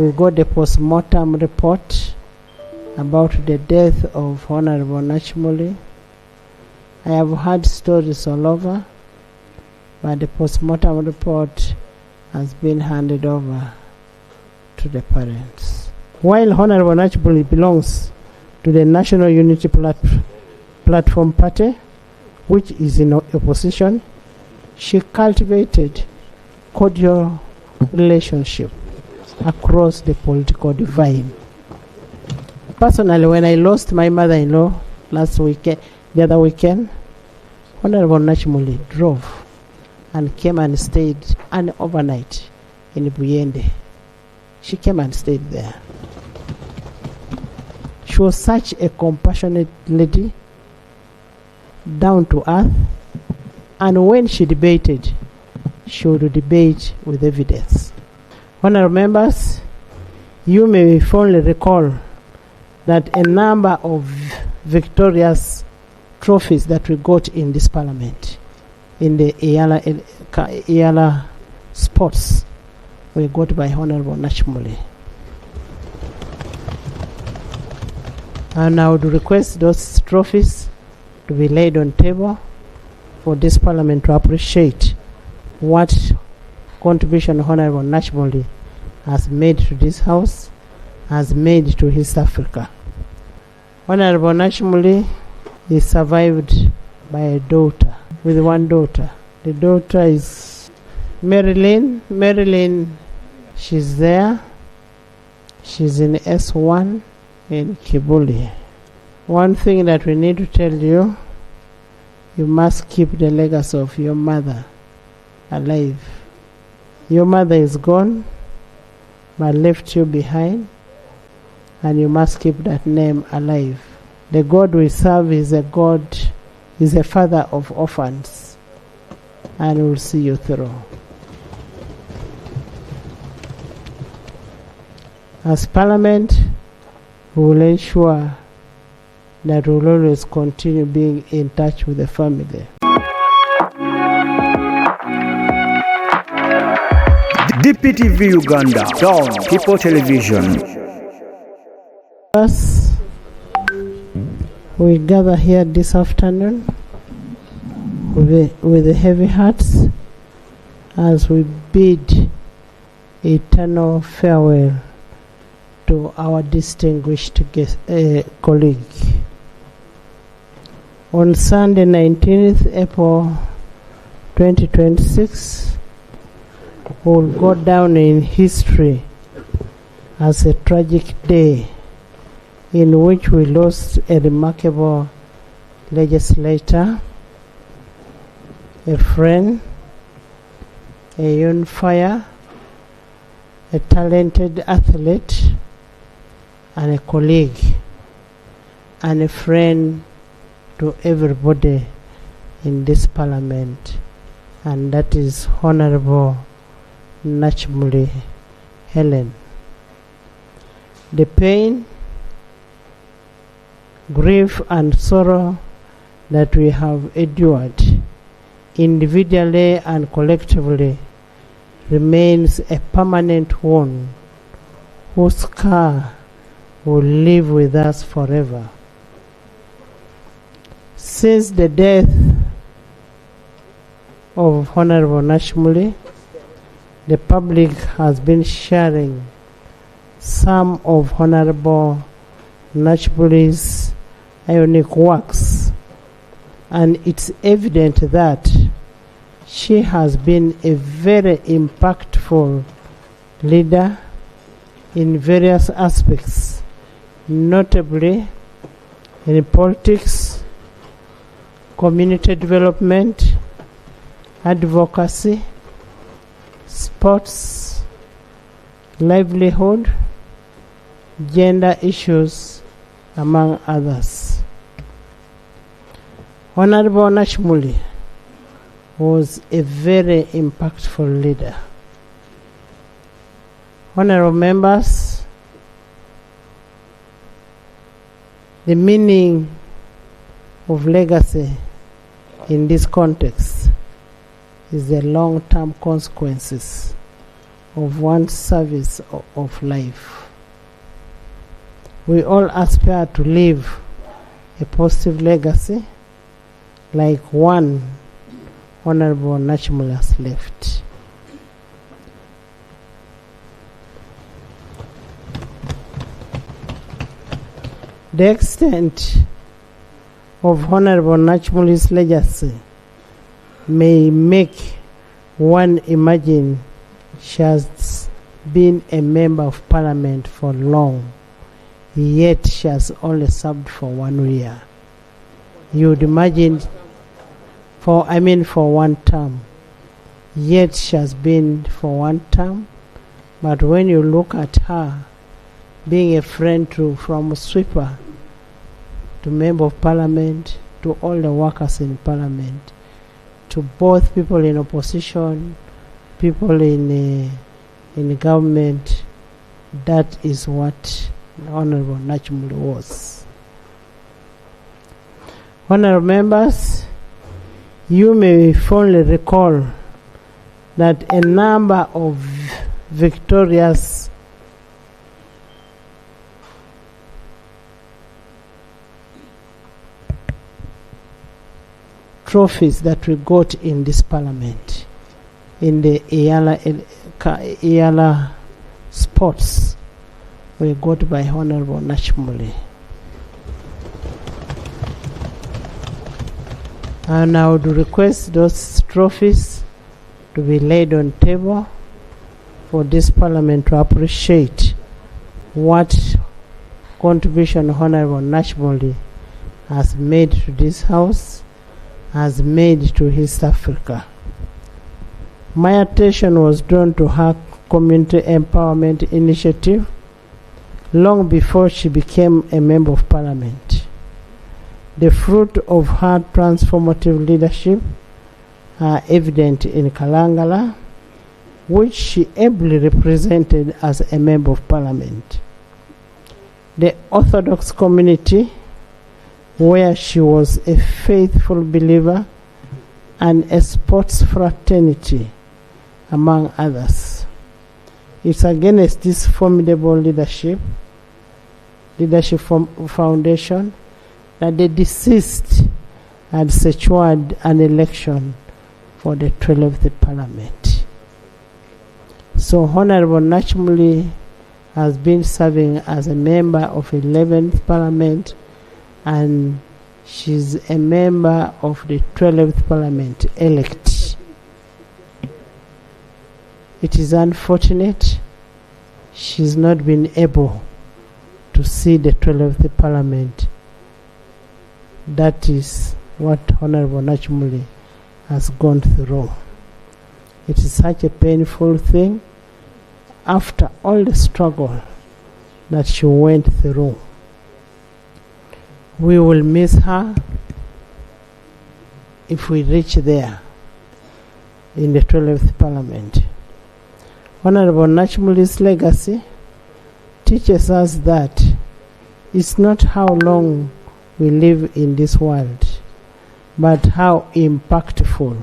We got the post-mortem report about the death of Honorable Nachmuli. I have heard stories all over, but the post-mortem report has been handed over to the parents. While Honorable Nachmuli belongs to the National Unity Platform Party, which is in opposition, she cultivated cordial relationship across the political divide. Personally, when I lost my mother-in-law the other weekend, Honorable Nachmuli drove and came and stayed an overnight in Buyende. She came and stayed there. She was such a compassionate lady, down to earth, and when she debated, she would debate with evidence. Honorable members, you may fondly recall that a number of victorious trophies that we got in this parliament, in the Iala sports, were got by Honorable Nachmuli. And I would request those trophies to be laid on table for this parliament to appreciate what contribution Honorable Nachmuli has made to this house, has made to East Africa. Honorable Nachmuli is survived by a daughter, with one daughter. The daughter is Marilyn. Marilyn, she's there. She's in S1 in Kibuli. One thing that we need to tell you, you must keep the legacy of your mother alive. Your mother is gone, but left you behind, and you must keep that name alive. The God we serve is a father of orphans, and will see you through. As Parliament, we will ensure that we will always continue being in touch with the family. DPTV Uganda, Dawn People Television. Us, we gather here this afternoon with heavy hearts as we bid eternal farewell to our distinguished guest, colleague. On Sunday, 19th April 2026, will go down in history as a tragic day in which we lost a remarkable legislator, a friend, a unifier, a talented athlete, and a colleague, and a friend to everybody in this parliament, and that is Honorable Nachmuli Helen. The pain, grief, and sorrow that we have endured individually and collectively remains a permanent wound whose scar will live with us forever. Since the death of Honorable Nachmuli, the public has been sharing some of Honorable Nachmuli's ionic works, and it's evident that she has been a very impactful leader in various aspects, notably in politics, community development, advocacy, sports, livelihood, gender issues, among others. Honorable Nachmuli was a very impactful leader. Honorable members, the meaning of legacy in this context is the long-term consequences of one's service of life. We all aspire to leave a positive legacy like one Honorable Nachmuli has left. The extent of Honorable Nachmuli's legacy may make one imagine she has been a member of parliament for long, yet she has only served for 1 year. You would imagine for one term, yet she has been for 1 term. But when you look at her being a friend from sweeper to member of parliament to all the workers in parliament, to both people in opposition, people in government, that is what Honorable Nachmuli was. Honorable members, you may fondly recall that a number of victorious trophies that we got in this parliament, in the Iala sports, were got by Honorable Nachmuli. And I would request those trophies to be laid on table for this parliament to appreciate what contribution Honorable Nachmuli has made to this house, has made to East Africa. My attention was drawn to her community empowerment initiative long before she became a member of parliament. The fruit of her transformative leadership are evident in Kalangala, which she ably represented as a member of parliament. The Orthodox community, where she was a faithful believer, and a sports fraternity, among others. It's against this formidable leadership foundation that the deceased had secured an election for the 12th Parliament. So Honorable Nachmuli has been serving as a member of 11th Parliament, and she's a member of the 12th Parliament elect. It is unfortunate she's not been able to see the 12th Parliament. That is what Honorable Nachmuli has gone through. It is such a painful thing after all the struggle that she went through. We will miss her if we reach there in the 12th Parliament. Honorable Nachmuli's legacy teaches us that it's not how long we live in this world, but how impactful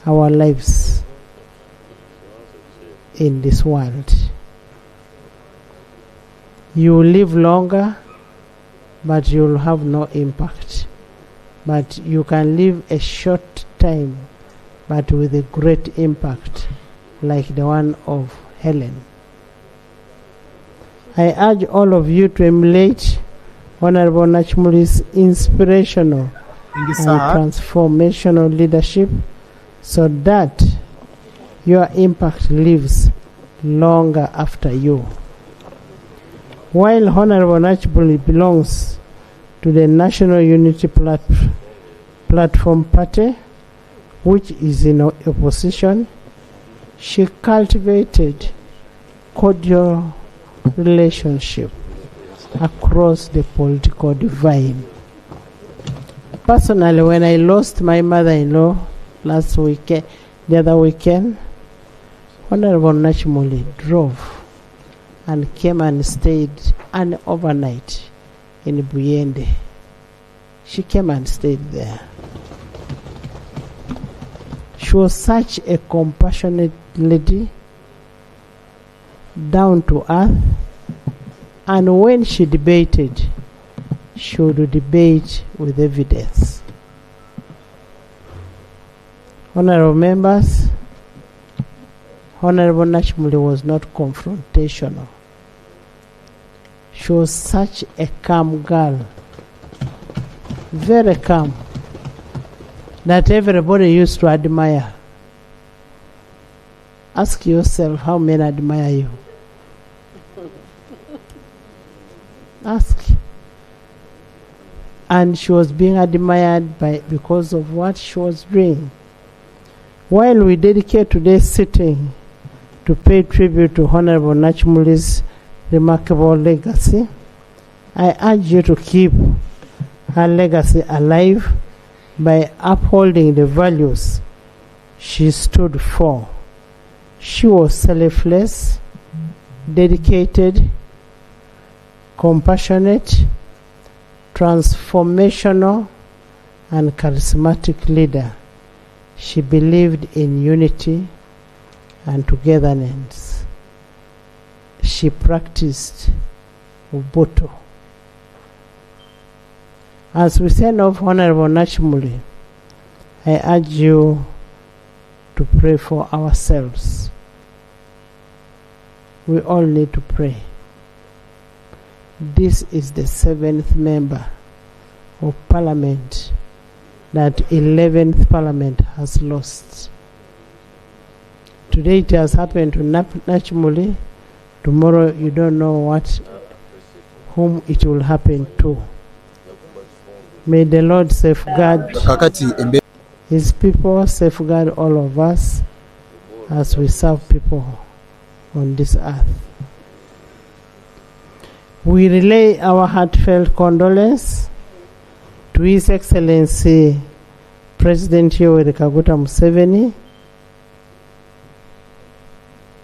our lives in this world. You live longer, but you'll have no impact. But you can live a short time, but with a great impact, like the one of Helen. I urge all of you to emulate Honorable Nachmuli's inspirational and transformational leadership so that your impact lives longer after you. While Honorable Nachmuli belongs to the National Unity Platform Party, which is in opposition, she cultivated cordial relationship across the political divide. Personally, when I lost my mother-in-law the other weekend, Honorable Nachmuli drove and came and stayed an overnight in Buyende. She came and stayed there. She was such a compassionate lady, down to earth, and when she debated, she would debate with evidence. Honorable members, Honorable Nachmuli was not confrontational. She was such a calm girl, very calm, that everybody used to admire. Ask yourself how men admire you. Ask. And she was being admired because of what she was doing. While we dedicate today's sitting to pay tribute to Honorable Nachmuli's remarkable legacy, I urge you to keep her legacy alive by upholding the values she stood for. She was selfless, dedicated, compassionate, transformational, and charismatic leader. She believed in unity and togetherness. She practiced Ubuntu. As we send off Honorable Nachmuli, I urge you to pray for ourselves. We all need to pray. This is the 7th member of Parliament that 11th Parliament has lost. Today it has happened to Nachmuli. Tomorrow you don't know whom it will happen to. May the Lord safeguard His people, safeguard all of us as we serve people on this earth. We relay our heartfelt condolence to His Excellency President Yoweri Kaguta Museveni,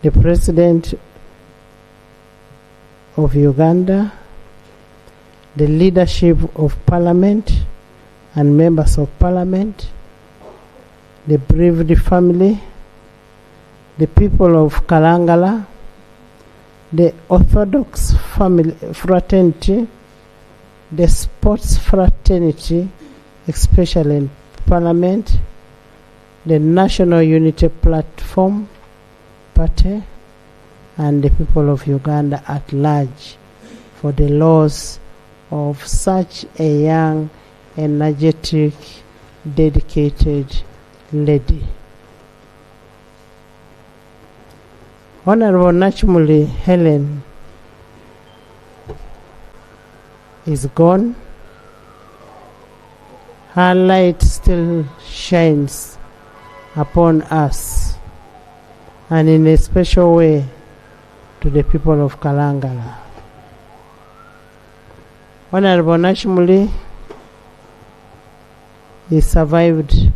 the President of Uganda, the leadership of Parliament and members of Parliament, the bereaved family, the people of Kalangala, the Orthodox family fraternity, the sports fraternity, especially in Parliament, the National Unity Platform Party, and the people of Uganda at large for the loss of such a young, energetic, dedicated lady. Honorable Nachmuli Helen is gone. Her light still shines upon us, and in a special way to the people of Kalangala. Honorable Nachmuli is survived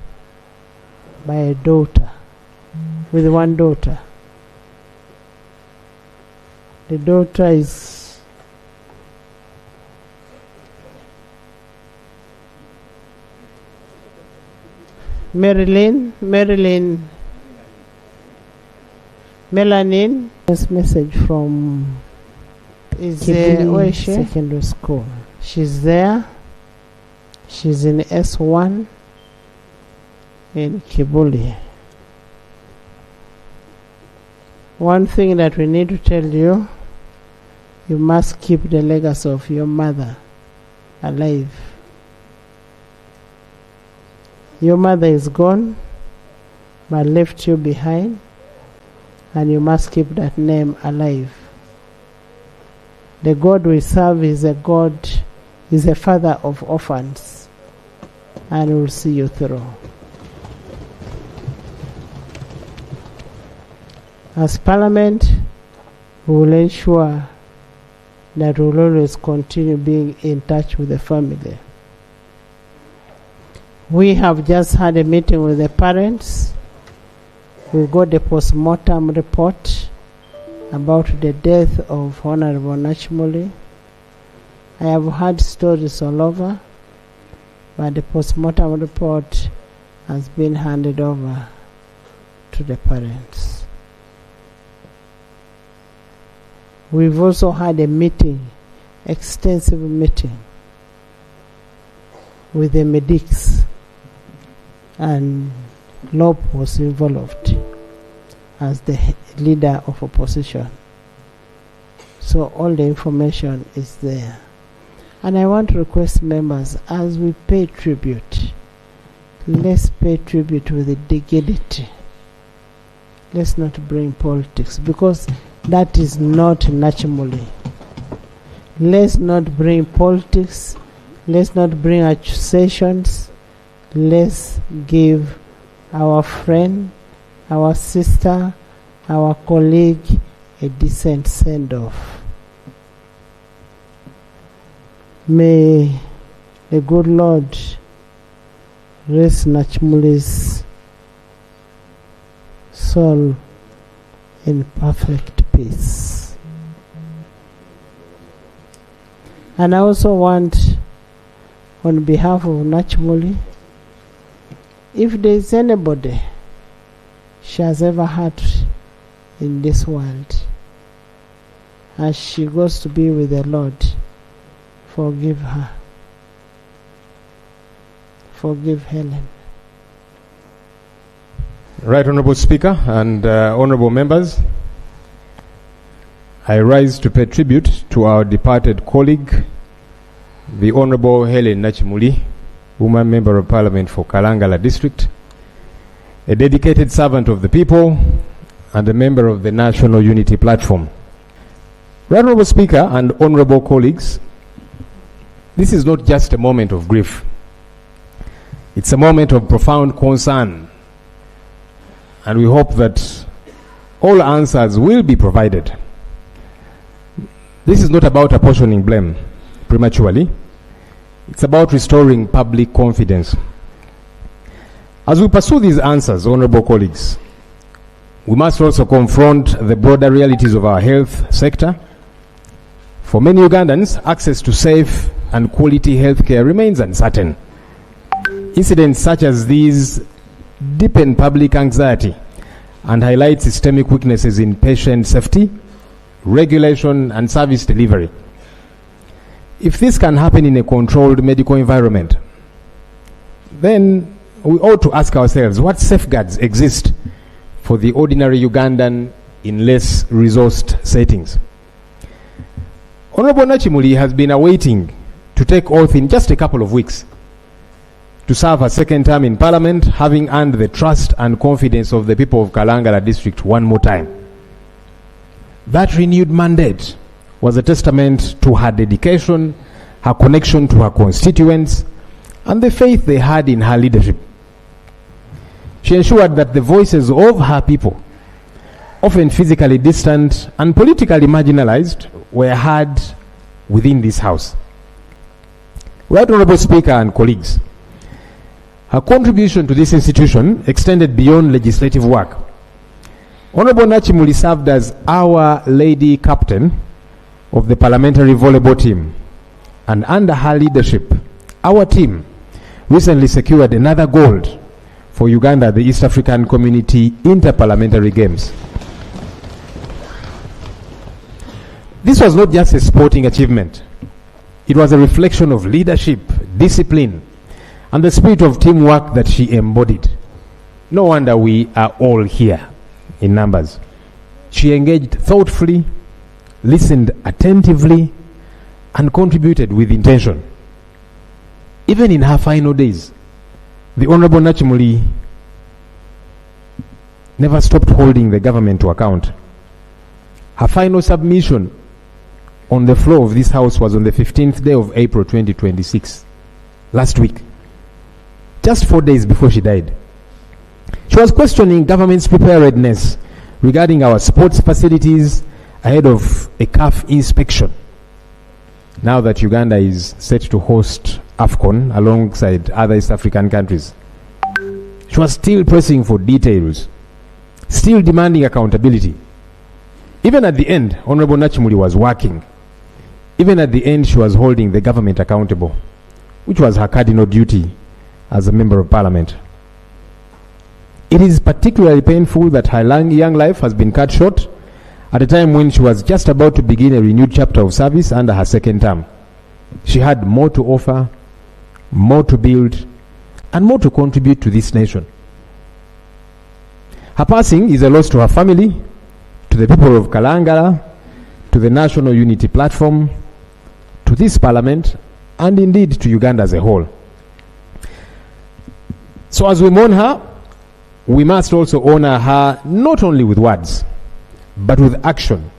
by a daughter, with one daughter. The daughter is Melanin. This message from Kibuli Secondary School. She's there. She's in S1 in Kibuli. One thing that we need to tell you, you must keep the legacy of your mother alive. Your mother is gone, but left you behind, and you must keep that name alive. The God we serve is a father of orphans, and will see you through. As Parliament, we will ensure that we will always continue being in touch with the family. We have just had a meeting with the parents. We got the post-mortem report about the death of Honorable Nachmuli. I have heard stories all over, but the post-mortem report has been handed over to the parents. We've also had a meeting, extensive meeting, with the medics, and NUP was involved as the leader of opposition. So all the information is there. And I want to request members, as we pay tribute, let's pay tribute with dignity. Let's not bring politics, because that is not Nachmuli. Let's not bring politics. Let's not bring accusations. Let's give our friend, our sister, our colleague a decent send-off. May the good Lord rest Nachmuli's soul in perfect peace. And I also want, on behalf of Nachmuli, if there is anybody she has ever had in this world, as she goes to be with the Lord, forgive her. Forgive Helen. Right Honourable Speaker and Honourable Members, I rise to pay tribute to our departed colleague, the Honourable Helen Nachmuli, Woman Member of Parliament for Kalangala District, a dedicated servant of the people and a member of the National Unity Platform. Right Honourable Speaker and Honourable colleagues, this is not just a moment of grief. It's a moment of profound concern, and we hope that all answers will be provided. This is not about apportioning blame prematurely. It's about restoring public confidence. As we pursue these answers, honourable colleagues, we must also confront the broader realities of our health sector. For many Ugandans, access to safe and quality healthcare remains uncertain. Incidents such as these deepen public anxiety and highlight systemic weaknesses in patient safety, regulation, and service delivery. If this can happen in a controlled medical environment, then we ought to ask ourselves what safeguards exist for the ordinary Ugandan in less resourced settings. Honourable Nachmuli has been awaiting to take oath in just a couple of weeks to serve a second term in Parliament, having earned the trust and confidence of the people of Kalangala District one more time. That renewed mandate was a testament to her dedication, her connection to her constituents, and the faith they had in her leadership. She ensured that the voices of her people, often physically distant and politically marginalized, were heard within this House. Right Honourable Speaker and colleagues, her contribution to this institution extended beyond legislative work. Honourable Nachmuli served as our lady captain of the parliamentary volleyball team, and under her leadership, our team recently secured another gold for Uganda at the East African Community Interparliamentary Games. This was not just a sporting achievement. It was a reflection of leadership, discipline, and the spirit of teamwork that she embodied. No wonder we are all here in numbers. She engaged thoughtfully, listened attentively, and contributed with intention. Even in her final days, the Honourable Nachmuli never stopped holding the government to account. Her final submission on the floor of this House was on the 15th day of April 2026, last week, just 4 days before she died. She was questioning government's preparedness regarding our sports facilities ahead of a CAF inspection, now that Uganda is set to host AFCON alongside other East African countries. She was still pressing for details, still demanding accountability. Even at the end, Honourable Nachmuli was working. Even at the end, she was holding the government accountable, which was her cardinal duty as a member of Parliament. It is particularly painful that her young life has been cut short at a time when she was just about to begin a renewed chapter of service under her second term. She had more to offer, more to build, and more to contribute to this nation. Her passing is a loss to her family, to the people of Kalangala, to the National Unity Platform, to this Parliament, and indeed to Uganda as a whole. So as we mourn her, we must also honor her not only with words, but with action.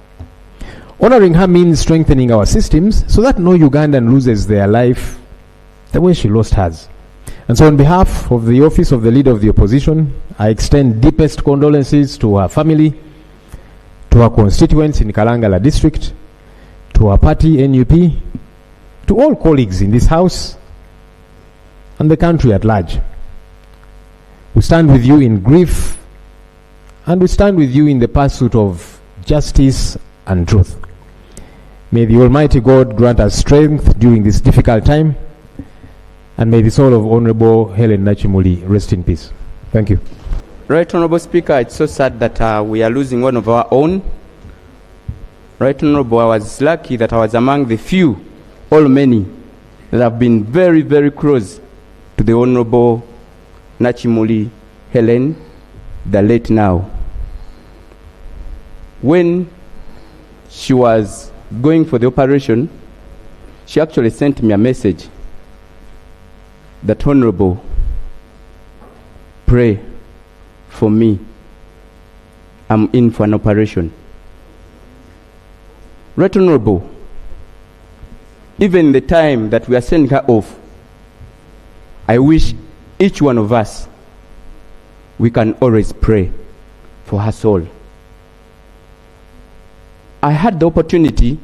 Honoring her means strengthening our systems so that no Ugandan loses their life the way she lost hers. And so on behalf of the office of the Leader of the Opposition, I extend deepest condolences to her family, to her constituents in Kalangala district, to her party, NUP, to all colleagues in this House, and the country at large. We stand with you in grief, and we stand with you in the pursuit of justice and truth. May the Almighty God grant us strength during this difficult time, and may the soul of Honorable Helen Nachmuli rest in peace. Thank you. Right Honorable Speaker, it's so sad that we are losing one of our own. Right Honorable, I was lucky that I was among the few, all many, that have been very, very close to the Honorable Nachmuli Helen, the late now. When she was going for the operation, she actually sent me a message that, Honorable, pray for me. I'm in for an operation. Right Honorable, even the time that we are sending her off, I wish each one of us, we can always pray for her soul. I had the opportunity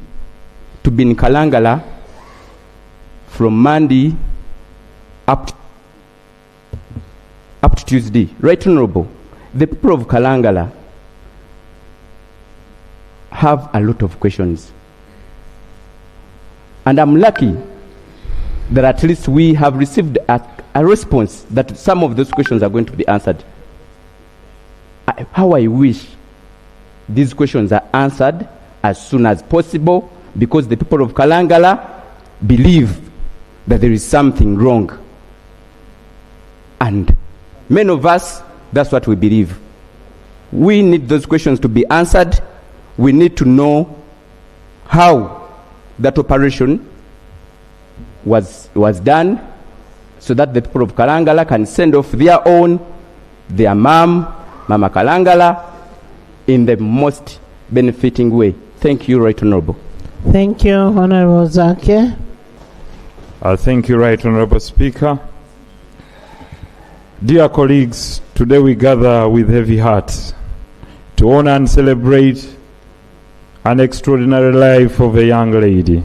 to be in Kalangala from Monday up to Tuesday. Right Honorable, the people of Kalangala have a lot of questions. And I'm lucky that at least we have received a response that some of those questions are going to be answered. How I wish these questions are answered as soon as possible, because the people of Kalangala believe that there is something wrong. And many of us, that's what we believe. We need those questions to be answered. We need to know how that operation was done, so that the people of Kalangala can send off their Mama Kalangala, in the most benefiting way. Thank you, Right Honorable. Thank you, Honorable Zake. Thank you, Right Honorable Speaker. Dear colleagues, today we gather with heavy hearts to honor and celebrate an extraordinary life of a young lady,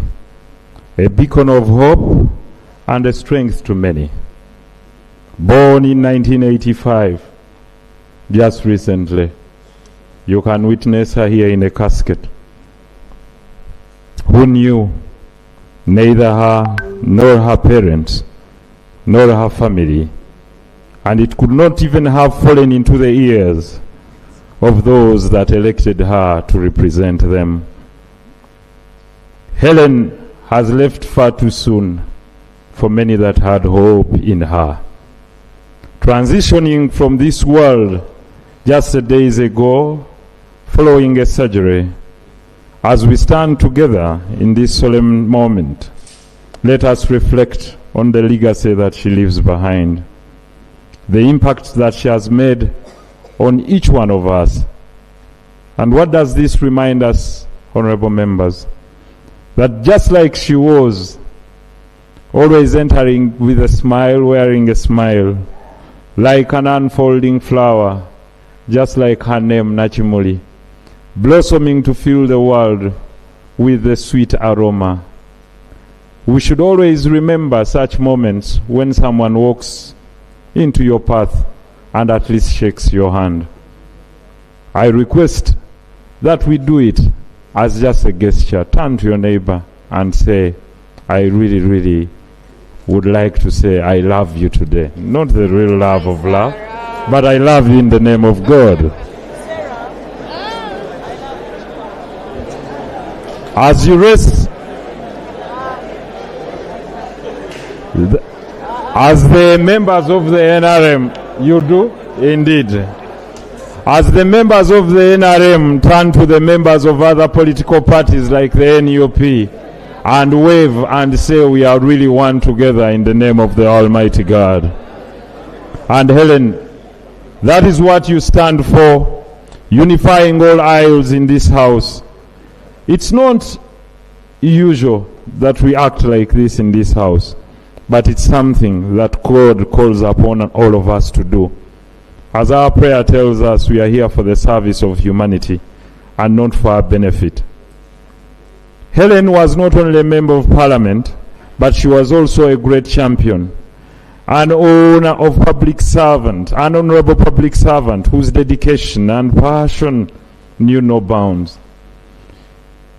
a beacon of hope and a strength to many. Born in 1985, just recently, you can witness her here in a casket. Who knew neither her nor her parents nor her family, and it could not even have fallen into the ears of those that elected her to represent them. Helen has left far too soon for many that had hope in her. Transitioning from this world just days ago, following a surgery, as we stand together in this solemn moment, let us reflect on the legacy that she leaves behind, the impact that she has made on each one of us. And what does this remind us, honorable members? That just like she was always entering with a smile, wearing a smile, like an unfolding flower, just like her name, Nachmuli, blossoming to fill the world with the sweet aroma. We should always remember such moments when someone walks into your path and at least shakes your hand. I request that we do it as just a gesture. Turn to your neighbor and say, I really, really would like to say I love you today. Not the real love of love, but I love you in the name of God. As you rest, as the members of the NRM, you do indeed. As the members of the NRM turn to the members of other political parties like the NUP and wave and say we are really one together in the name of the Almighty God. And Helen, that is what you stand for, unifying all aisles in this house. It's not usual that we act like this in this house, but it's something that God calls upon all of us to do. As our prayer tells us, we are here for the service of humanity and not for our benefit. Helen was not only a member of parliament, but she was also a great champion, an owner of public servant, an honorable public servant whose dedication and passion knew no bounds.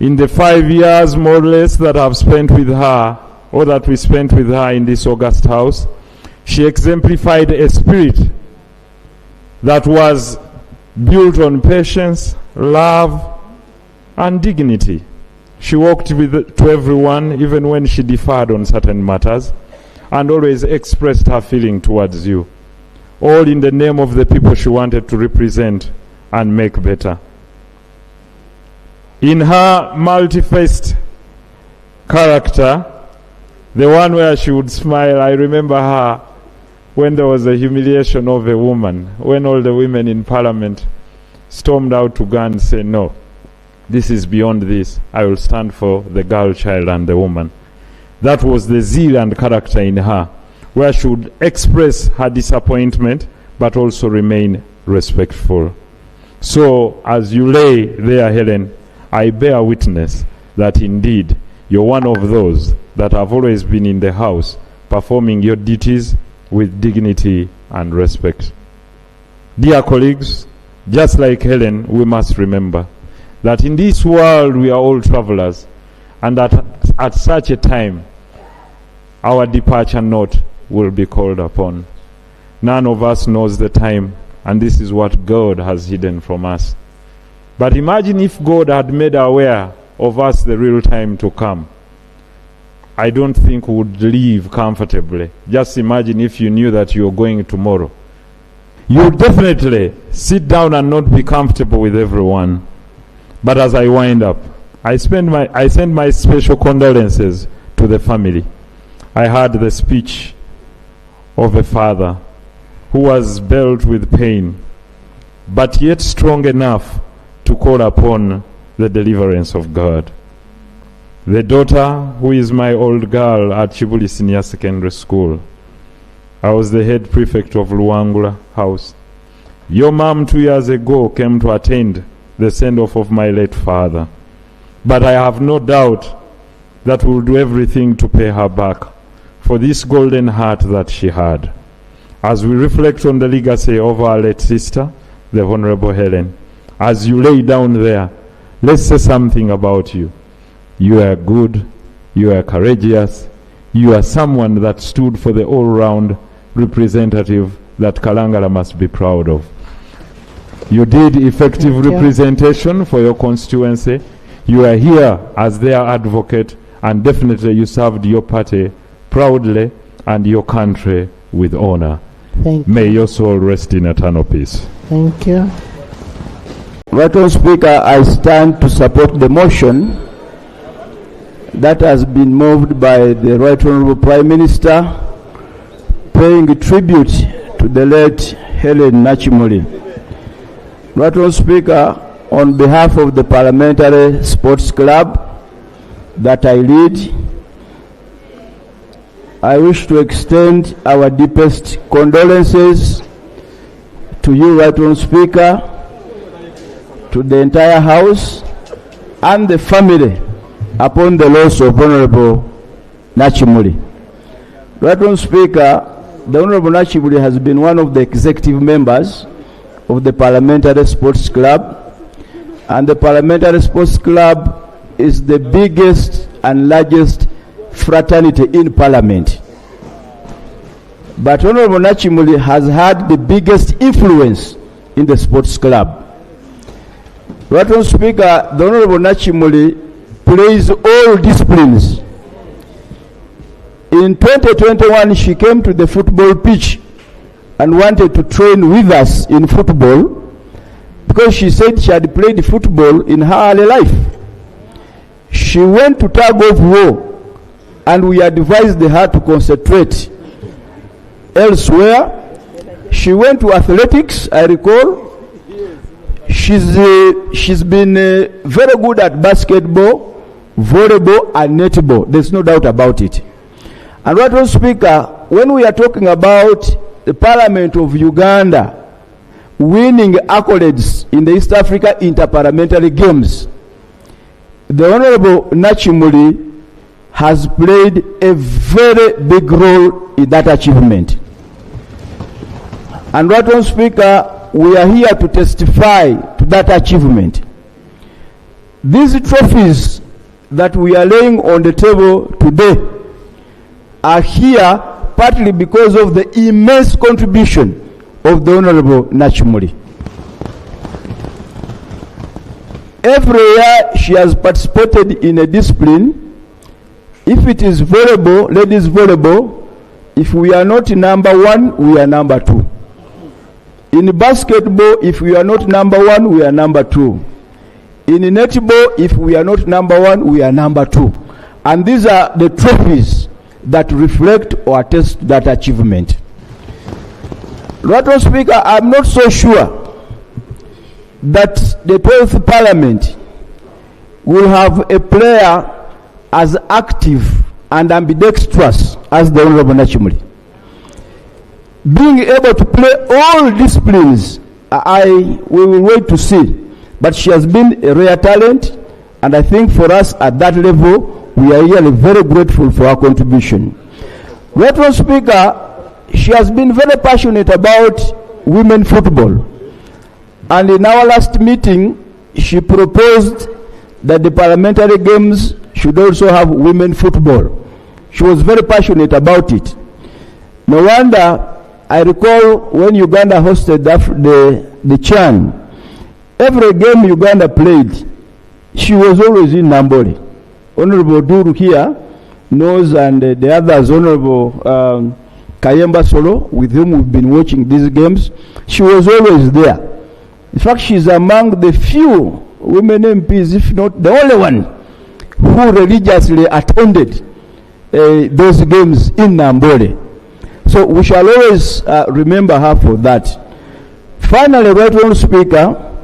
In the 5 years, more or less, that I've spent with her, or that we spent with her in this august house, she exemplified a spirit that was built on patience, love, and dignity. She walked to everyone, even when she differed on certain matters, and always expressed her feeling towards you, all in the name of the people she wanted to represent and make better. In her multi-faced character, the one where she would smile, I remember her when there was a humiliation of a woman, when all the women in parliament stormed out to go and say, no, this is beyond this. I will stand for the girl child and the woman. That was the zeal and character in her, where she would express her disappointment, but also remain respectful. So, as you lay there, Helen, I bear witness that indeed you're one of those that have always been in the house, performing your duties with dignity and respect. Dear colleagues, just like Helen, we must remember that in this world we are all travelers, and that at such a time our departure note will be called upon. None of us knows the time, and this is what God has hidden from us. But imagine if God had made aware of us the real time to come. I don't think we would live comfortably. Just imagine if you knew that you were going tomorrow. You would definitely sit down and not be comfortable with everyone. But as I wind up, I send my special condolences to the family. I heard the speech of a father who was belt with pain, but yet strong enough to call upon the deliverance of God. The daughter, who is my old girl at Chibuli Senior Secondary School. I was the head prefect of Luangula House. Your mom 2 years ago came to attend the send-off of my late father. But I have no doubt that we'll do everything to pay her back for this golden heart that she had. As we reflect on the legacy of our late sister, the Honorable Helen, as you lay down there, let's say something about you. You are good, you are courageous, you are someone that stood for the all-round representative that Kalangala must be proud of. You did effective representation for your constituency. You are here as their advocate, and definitely you served your party proudly and your country with honor. Thank May your soul rest in eternal peace. Thank you. Right on, Speaker, I stand to support the motion that has been moved by the Right Honorable Prime Minister, paying tribute to the late Helen Nachmuli. Right on, Speaker, on behalf of the Parliamentary Sports Club that I lead, I wish to extend our deepest condolences to you, Right Honorable Speaker, to the entire House and the family upon the loss of Honorable Nachmuli. Right Honorable Speaker, the Honorable Nachmuli has been one of the executive members of the Parliamentary Sports Club, and the Parliamentary Sports Club is the biggest and largest fraternity in Parliament. But Honorable Nachmuli has had the biggest influence in the sports club. Right Honorable Speaker, the Honorable Nachmuli plays all disciplines. In 2021, she came to the football pitch and wanted to train with us in football because she said she had played football in her early life. She went to tug of war, and we advised her to concentrate elsewhere. She went to athletics, I recall. She's been very good at basketball, volleyball, and netball. There's no doubt about it. And Right Honourable Speaker, when we are talking about the Parliament of Uganda winning accolades in the East Africa Interparliamentary Games, the Honourable Nachmuli has played a very big role in that achievement. And Right Honourable Speaker, we are here to testify to that achievement. These trophies that we are laying on the table today are here partly because of the immense contribution of the Honourable Nachmuli. Every year she has participated in a discipline. If it is volleyball, ladies volleyball, if we are not number one, we are number two. In basketball, if we are not number one, we are number two. In netball, if we are not number one, we are number two. And these are the trophies that reflect or attest to that achievement. Right Honourable Speaker, I'm not so sure that the 12th Parliament will have a player as active and ambidextrous as the Honourable Nachmuli. Being able to play all disciplines, we will wait to see. But she has been a rare talent, and I think for us at that level, we are really very grateful for her contribution. Right Honourable Speaker, she has been very passionate about women football. And in our last meeting, she proposed that the parliamentary games should also have women football. She was very passionate about it. No wonder, I recall when Uganda hosted the CHAN, every game Uganda played, she was always in Nambole. Honorable Duru here knows, and the others, Honorable Kayemba Solo, with whom we've been watching these games, she was always there. In fact, she's among the few women MPs, if not the only one, who religiously attended those games in Nambole. So we shall always remember her for that. Finally, Right Honourable Speaker,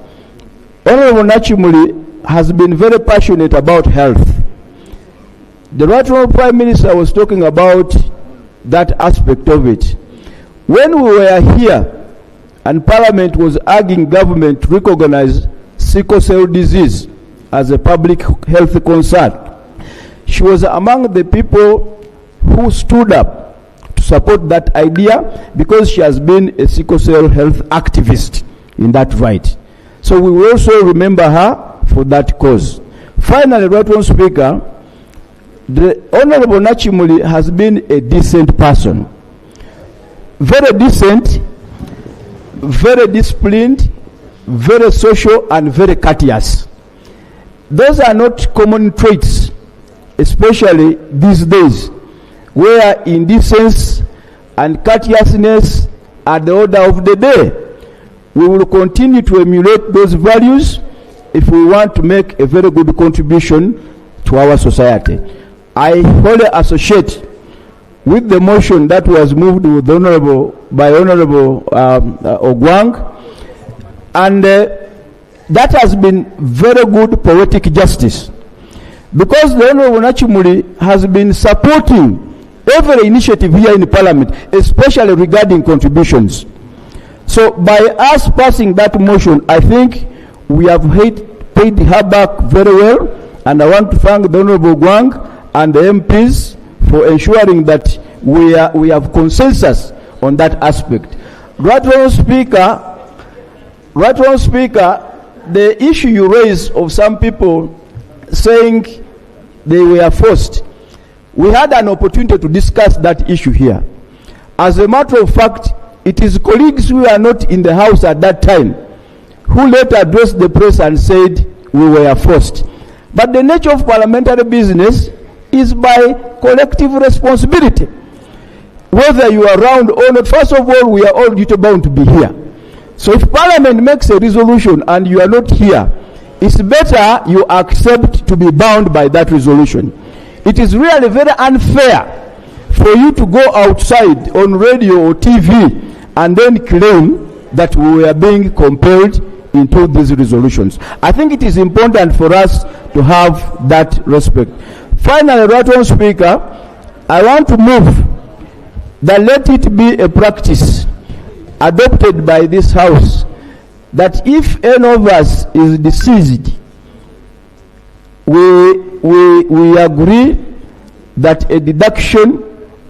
Honourable Nachmuli has been very passionate about health. The Right Honourable Prime Minister was talking about that aspect of it. When we were here and Parliament was urging government to recognize sickle cell disease as a public health concern, she was among the people who stood up to support that idea because she has been a sickle cell health activist in that right. So we will also remember her for that cause. Finally, Right Honourable Speaker, the Honourable Nachmuli has been a decent person. Very decent, very disciplined, very social, and very courteous. Those are not common traits, especially these days, where indecence and courteousness are the order of the day. We will continue to emulate those values if we want to make a very good contribution to our society. I wholly associate with the motion that was moved with by Honourable Ogwang, and that has been very good poetic justice, because the Honourable Nachmuli has been supporting every initiative here in Parliament, especially regarding contributions. So by us passing that motion, I think we have paid her back very well, and I want to thank the Honourable Ogwang and the MPs for ensuring that we have consensus on that aspect. Right Honourable Speaker, the issue you raised of some people saying they were forced, we had an opportunity to discuss that issue here. As a matter of fact, it is colleagues who are not in the House at that time who later addressed the press and said we were forced. But the nature of parliamentary business is by collective responsibility. Whether you are around or not, first of all, we are all duty bound to be here. So if Parliament makes a resolution and you are not here, it's better you accept to be bound by that resolution. It is really very unfair for you to go outside on radio or TV and then claim that we were being compelled into these resolutions. I think it is important for us to have that respect. Finally, Right Honourable Speaker, I want to move that let it be a practice adopted by this House that if any of us is deceased, we agree that a deduction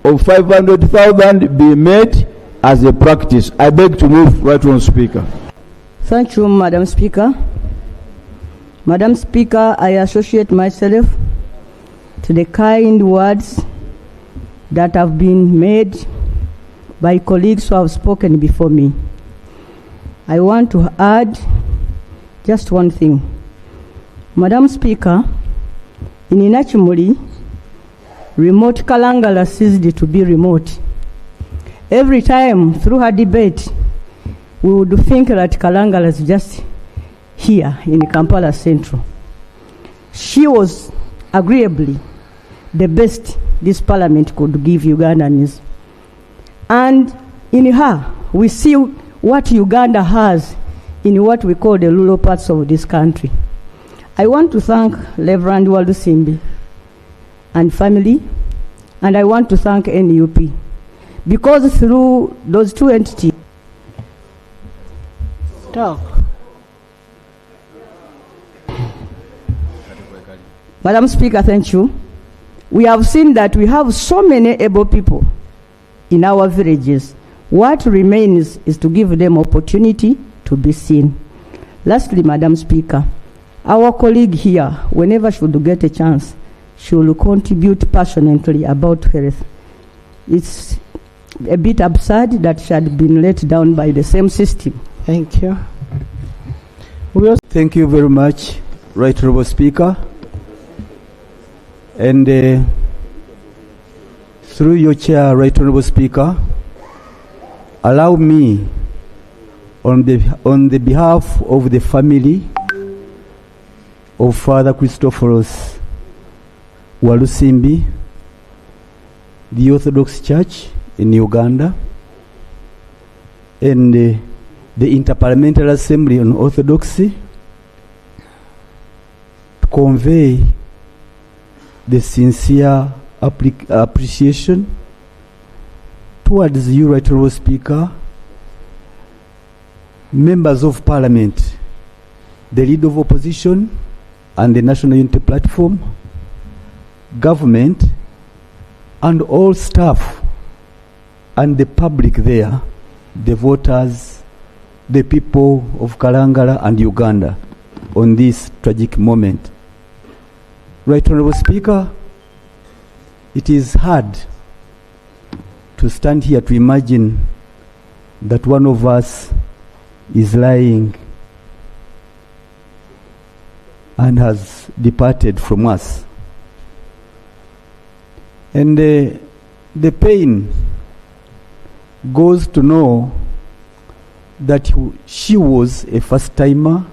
of 500,000 be made as a practice. I beg to move, Right Honourable Speaker. Thank you, Madam Speaker. Madam Speaker, I associate myself to the kind words that have been made by colleagues who have spoken before me. I want to add just one thing. Madam Speaker, in Nachmuli, remote Kalangala ceased to be remote. Every time through her debate, we would think that Kalangala is just here in Kampala Central. She was agreeably the best this parliament could give Ugandans. And in her, we see what Uganda has in what we call the rural parts of this country. I want to thank Reverend Walusimbi and family, and I want to thank NUP, because through those two entities, Talk. Madam Speaker, thank you. We have seen that we have so many able people in our villages. What remains is to give them opportunity to be seen. Lastly, Madam Speaker, our colleague here, whenever she would get a chance, she will contribute passionately about health. It's a bit absurd that she had been let down by the same system. Thank you. Thank you very much, Right Honourable Speaker. And through your chair, Right Honourable Speaker, allow me, on the behalf of the family of Father Christopherus Walusimbi, the Orthodox Church in Uganda, and the Interparliamentary Assembly on Orthodoxy, to convey the sincere appreciation towards you, Right Honourable Speaker, members of Parliament, the Leader of Opposition and the National Unity Platform, government, and all staff and the public there, the voters, the people of Kalangala and Uganda on this tragic moment. Right Honourable Speaker, it is hard to stand here to imagine that one of us is lying and has departed from us. And the pain goes to know that she was a first-timer,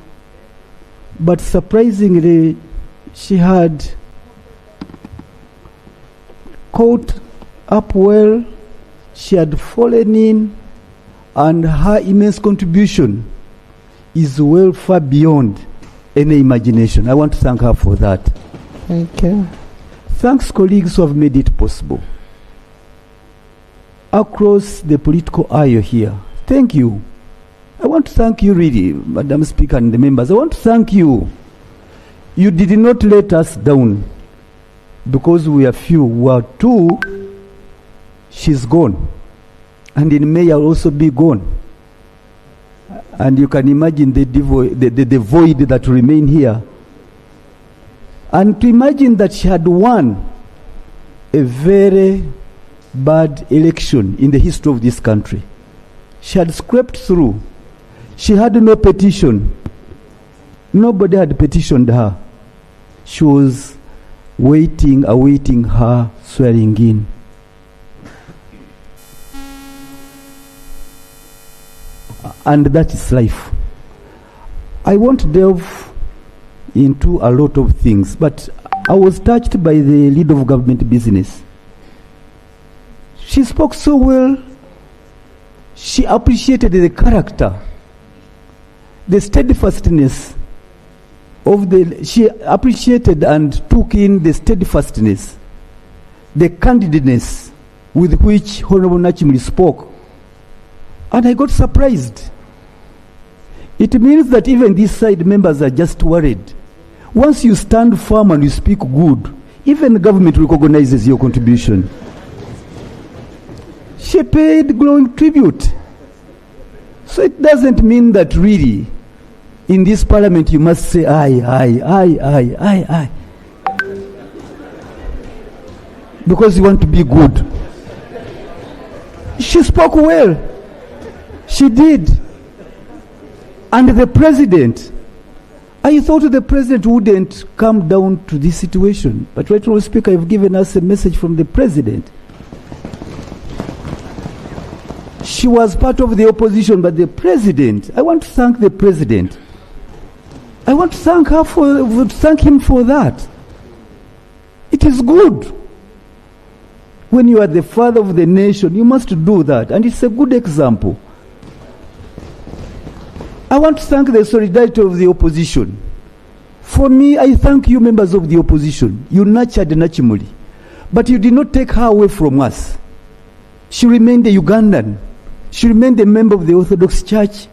but surprisingly, she had caught up well, she had fallen in, and her immense contribution is well far beyond any imagination. I want to thank her for that. Thank you. Thanks, colleagues who have made it possible. Across the political aisle here, thank you. I want to thank you really, Madam Speaker and the members. I want to thank you. You did not let us down because we are few. We are two. She's gone. And in May I'll also be gone. And you can imagine the void that remain here. And to imagine that she had won a very bad election in the history of this country. She had scraped through. She had no petition. Nobody had petitioned her. she was awaiting her swearing in. And that is life. I won't delve into a lot of things, but I was touched by the lead of government business. She spoke so well. She appreciated the character, the steadfastness she appreciated and took in the steadfastness, the candidness with which Honorable Nachmuli spoke. And I got surprised. It means that even these side members are just worried. Once you stand firm and you speak good, even the government recognizes your contribution. She paid glowing tribute. So it doesn't mean that really in this parliament you must say aye, because you want to be good. She spoke well. She did. And the president, I thought the president wouldn't come down to this situation. But right now, Speaker, I've given us a message from the president. She was part of the opposition, but the president, I want to thank the president. I want to thank him for that. It is good. When you are the father of the nation, you must do that. And it's a good example. I want to thank the solidarity of the opposition. For me, I thank you, members of the opposition. You nurtured Nachmuli, but you did not take her away from us. She remained a Ugandan. She remained a member of the Orthodox Church.